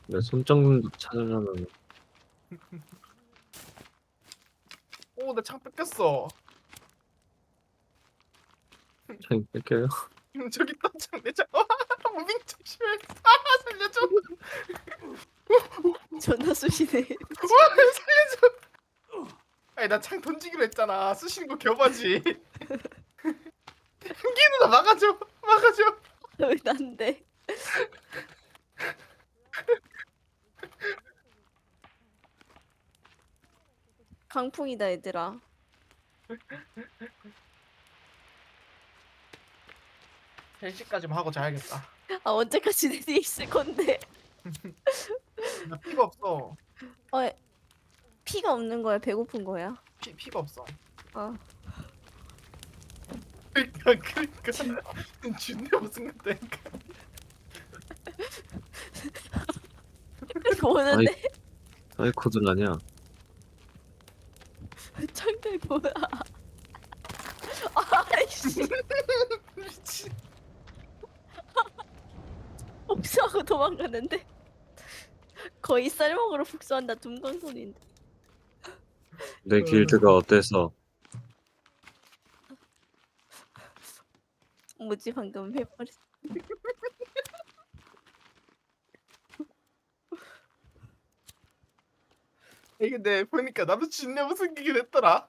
내 손정도 찾으려면 오, 나 창 뺏겼어. 창 뺏겨요? 저기 있다, 창, 내 창. 무빙 조심해. 아, 살려줘. 존나 쑤시네. 와, 살려줘. 아니, 나 창 던지기로 했잖아. 쑤시는 거 겨바지. 한기 누나 막아줘. 막아줘. 왜 난데? 강풍이다 얘들아. 헬시까지만 하고 자야겠다. 아 언제까지 내 뒤에 있을 건데? 나 피가 없어. 어 피가 없는 거야? 배고픈 거야? 피가 없어. 아 그러니까. 준대 무슨 같다니까. 보는데 사이코드는 아니야. 창들 뭐야? 아이씨 미친. 복수하고 도망가는데 거의 쌀먹으로 복수한다 둠강손인데. 내 길드가 어때서? 뭐지 방금 해버렸어. 이게 내 보니까 나도 준대 무슨 기긴 했더라.